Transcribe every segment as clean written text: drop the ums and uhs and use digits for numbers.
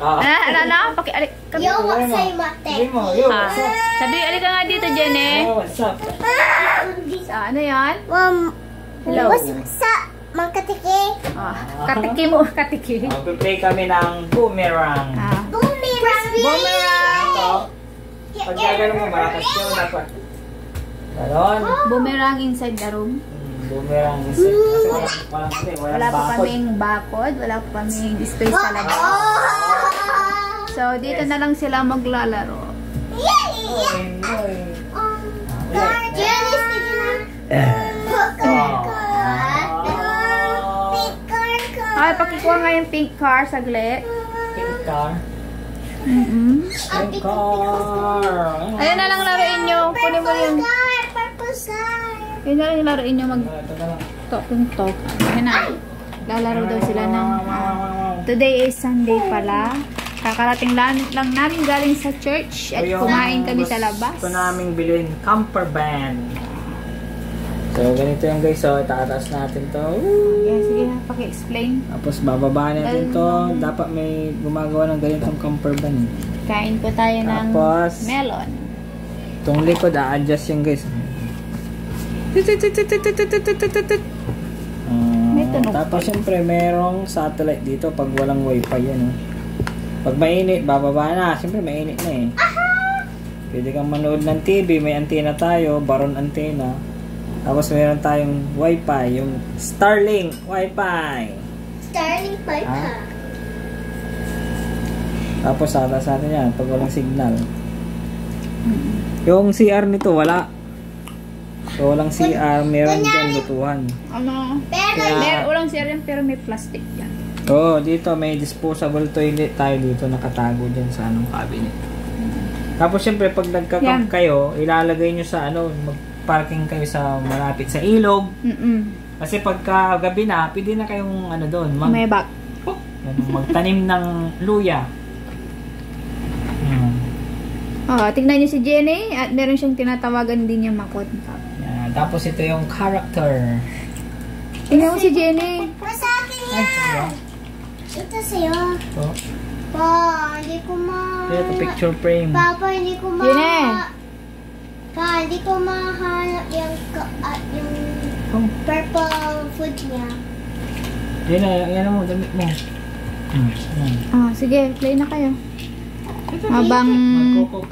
Ano? Paki-alik kami. Yo, what's say mate? Sabi, alika nga dito, Jenny. What's up? Ano yan? Hello. What's up, mga katiki? Katiki mo, katiki. Magpe-play kami ng boomerang. Boomerang! Ito. Pag gagano mo, malakas yun. Dapat. Ganon. Boomerang inside the room. Boomerang. Kasi Wala pa kaming bakod. Wala pa kaming space sa labas. So, dito na lang sila maglalaro. Ay, pakikuha nga yung pink car saglit. Pink car? Pink car. Ayun na lang laruin nyo. Kunin mo yung... Ayun na lang yung laruin nyo mag-talking talk. Ayun na. Lalaro daw sila ng... Today is Sunday pala. Kakarating lang namin galing sa church at kumain kami sa labas. Gusto namin bilhin camper van. So, ganito yung guys. So, itataas natin to. Sige, paki-explain. Tapos, bababa natin to. Dapat may gumagawa ng ganitong camper van. Kain po tayo ng melon. Itong likod, a-adjust yung guys. Tapos, syempre, merong satellite dito pag walang wifi yan. Pag mainit, bababa na. Siyempre, mainit na eh. Pwede kang manood ng TV. May antena tayo. Baron antena. Tapos, meron tayong wifi. Yung Starlink wifi. Starlink wifi. Tapos, atas natin yan. Pag walang signal. Yung CR nito, wala. So, walang CR. Meron dyan lutuhan. Walang CR yan, pero may plastic yan. Dito may disposable toilet tayo dito nakatago dyan sa anong cabinet. Tapos syempre pag nagka-camp kayo, ilalagay nyo sa mag-parking kayo sa malapit sa ilog. Kasi pagka gabi na, pwede na kayong doon. May back. Magtanim ng luya. Tignan nyo si Jenny at meron siyang tinatawagan din yung makot. Tapos ito yung character. Tingnan mo si Jenny. Sa akin yan. Ito sa'yo. Pa, hindi ko Ito picture frame. Papa, hindi ko Pa, hindi ko mahanap yung purple food niya. Yan mo, damit mo. Sige, play na kayo. Habang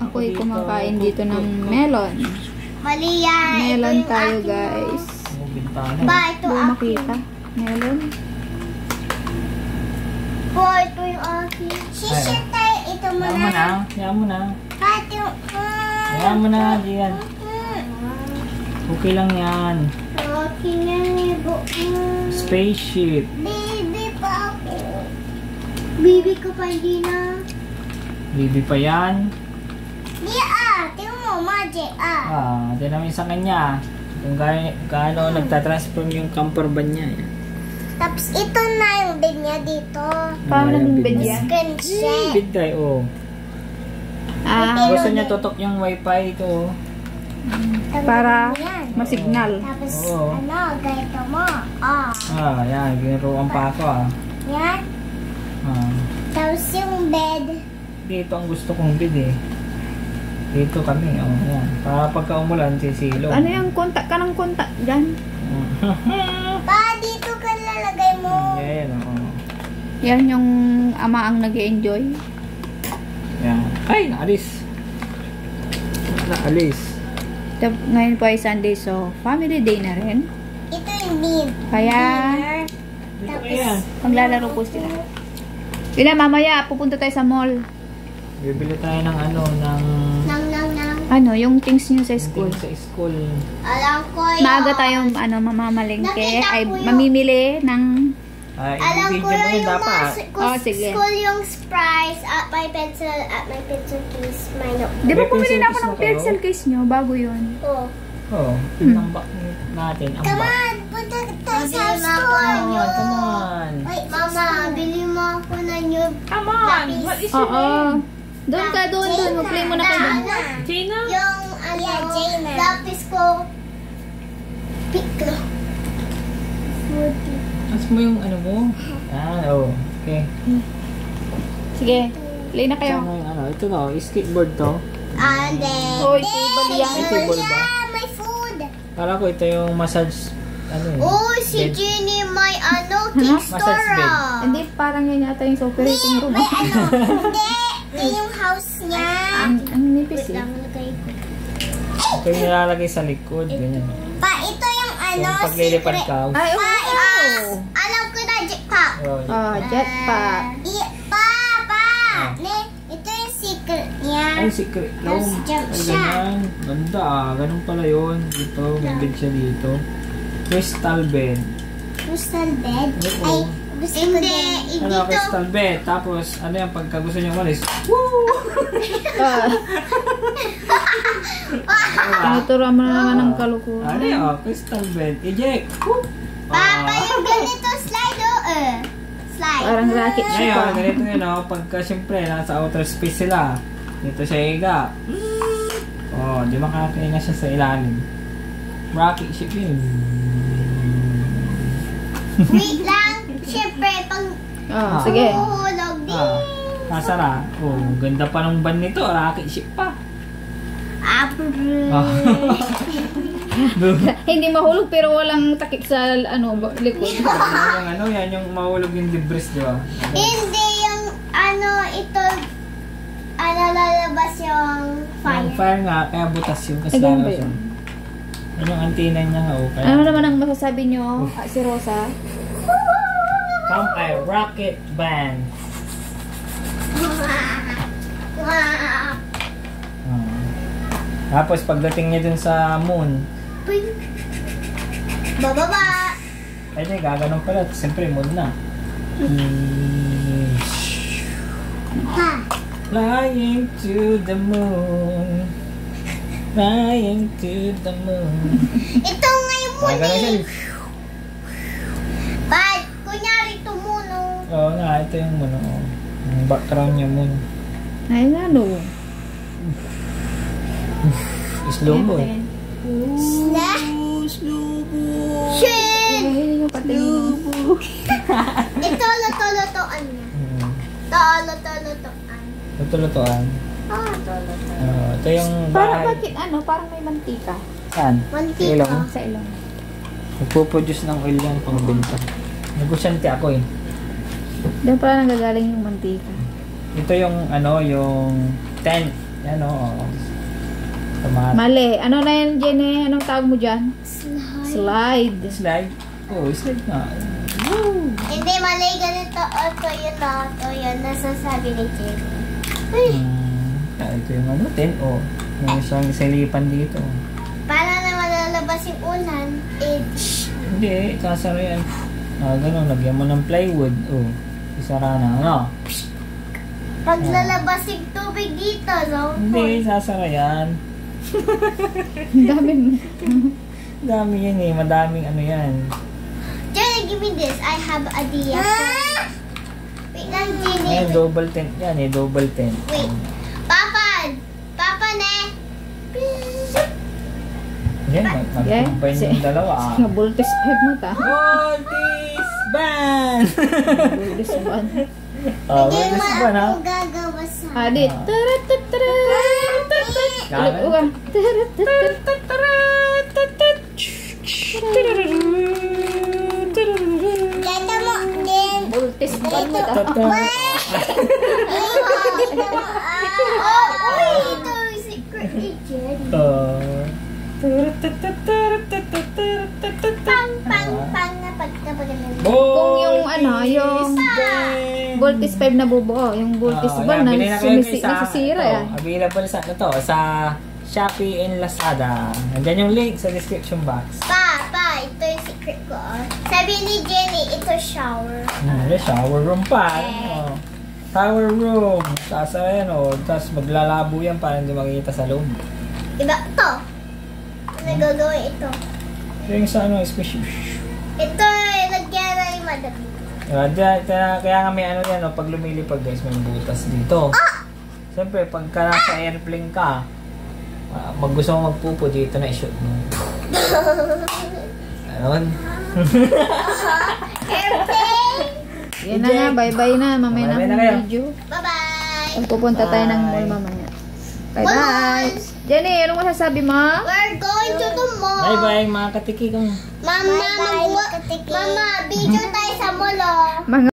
ako'y kumakain dito ng melon. Mali yan. Melon tayo, guys. Ba, ito makita. Melon. Po, ito yung akin. Shishit tayo. Ito mo na. Yan mo na. Yan mo na. Diyan. Okay lang yan. Okay na nibo. Spaceship. Baby pa ako. Baby ko pa hindi na. Baby pa yan. Di tingnan mo, Maji Di namin sa kanya. Kung gaano nagtatransform yung camper van niya. Tapos ito na yung bed niya dito. Paano yung bed niya? Screen set. Bed tayo, Gusto niya tutok yung wifi ito. Para masignal. Tapos ganito mo. Yan. Ginaruan pa ako, Yan. Tapos yung bed. Dito ang gusto kong bed Dito kami, yan. Para pagka umulan, sisilong. Ano yung kontak ka ng kontak dyan? Pa, dito ka lalagay mo. Yan, Yan yung ama ang nag-enjoy. Yan. Ay, naalis. Ngayon po ay Sunday, so family day na rin. Ito yung bed. Kaya, maglalaro po sila. Mamaya, pupunta tayo sa mall. Bibili tayo ng yung things nyo sa school. Alam ko yun. Maaga tayong mamamalengke. Ay, mamimili ng... Alam ko yun yung sige. school yung surprise at my pencil case. Di ba bumili na ako ng pencil case nyo? Bago yun. Pinambak natin. Come on, punta tayo sa school. Come on. Wait, Mama, bili mo ako na yung Come on. What is your name? Doon ka, doon. Mag-play mo na kayo doon. Jaina? Yung, Jaina. Lapis ko. Pickle. As mo yung mo? Okay. Sige, play na kayo. Ano, ito no, skateboard to. And then, Oy, table yan. Ay, table ba? may food. Kala ko ito yung massage, ano eh. Oh, si bed. Jenny may cake store. Massage bed. Hindi, parang yan yata yung operating room. May ano, hindi. Yan yung house niya. Ang nipis Wait eh. lang, lagay ko. Ito yung nilalagay sa likod, ganyan. Pa, ito yung ano, Yung paglilipad secret. ka. Ay, Alam ko na, jetpack. Oh, jetpack. Pa! Ah. Ito yung secret niya. ay, secret room. Tapos jump Ay, siya. ganyan. Ganda ah. Ganun pala yun. Dito, may bed siya dito. Crystal bed. Crystal bed? Oo. Ay, gusto ko din. Ano, Dito. crystal bed. Tapos, ano yan, pagka gusto niyo umalis. Tinuturuan mo na naman ng kalukuhan. Ano yan, crystal bed. Eject. Papa, yung ganito slide slide. Parang racket siya pa. Ngayon, ganito yun, oh, pagka siyempre, nasa outer space sila, dito siya higa. Oh, di makakahinga siya sa ilalim. Rocket ship yun. Wait lang. Siyempre, pag Sige. uhulog din. Nasara. Oh, ganda pa ng van nito. Rocket ship pa. Ah, Hindi mahulog pero walang takip sa likod. yan yung mahulog yung debris, di ba? Hindi yung ito lalabas yung fire. Yung fire nga, kaya butas yun. Kasi Ay, ganun ba lalabas yun? Yan yung antenna niya nga. Oh, kaya, Ano naman ang masasabi nyo, si Rosa? Come a rocket band. Tapos pagdating niya dun sa moon, Bababa. ay di, gaganon pala. Siyempre, moon na. Ha. Flying to the moon. Flying to the moon. Ito nga yung Gaganon siya. muni. Bad. Kunyari tumuno. Oo nga, ito yung moon. Oh. Yung background niya moon. Ay, ano? Slow mo eh. Snack. Shit. Ay, yung pati. Ito luto-lutoan niya. Luto-lutoan. Luto-lutoan. Luto-lutoan. Ito yung Parang bahay. bakit parang may mantika. Saan? Mantika. Ilong. Sa ilong. Nagpo-produce ng oil yan pang benta. Negosyante ako eh. Doon pala nanggagaling yung mantika. Ito yung yung tent. Yan o. Mali. Ano na yan, Jenny? Anong tawag mo dyan? Slide. Slide. Slide. Oh, slide na. Hindi, mali ganito. Ito yun na. Ito yun. Nasasabi ni Jenny. Ito yung tent o. May isang silipan dito. Paano naman lalabas yung ulan? Hindi, sasara yan. Ganun, lagyan mo ng plywood. Oh, isara na. Ano? Pag lalabas yung tubig dito, no? Hindi, sasara yan. Ang dami mo. Dami yan eh. Madaming yan. Jenny, give me this. I have a idea. Wait lang, Jenny. Ayan, double tent yan eh. Double tent. Wait. Papa! Papa, ne? Yan, mag-combine yung dalawa. Nabultis peg mo ta. Voltis Band! Nabultis ba? Hindi Voltis mo Band ha? ako gagawa sa... Hadit. Ganda mo din. Bultis ba mo ta? Ito yung secret ni Jenny. Pang na pagkabagalan. Kung yung yung Voltis 5 na bubuo, yung Voltis ba na nasisira yan. Available sa sa Shopee and Lazada. Nandiyan yung link sa description box. Pa, ito yung secret ko. Sabi ni Jenny, ito shower. Shower room pa. Shower room. Sasara yan tapos maglalabo yan para hindi makikita sa loob. Diba? Ito. Nagagawin ito. Yung sa special. Ito, lagyan na yung madami. Kaya nga may yan, pag lumilipad guys, may butas dito. Siyempre, pagka nasa airplane ka, pag gusto mo magpupo, dito na i-shoot mo. Ayan. Airplane! Yan na nga, bye-bye na. Mamaya na Bye-bye na akong kayo. video. Bye-bye. Pupunta tayo ng mall mamaya. Bye-bye. Jenny, anong masasabi mo? We're going to the mall. Bye-bye mga katiki ko. Mama, video tayo sa mall, oh. Mga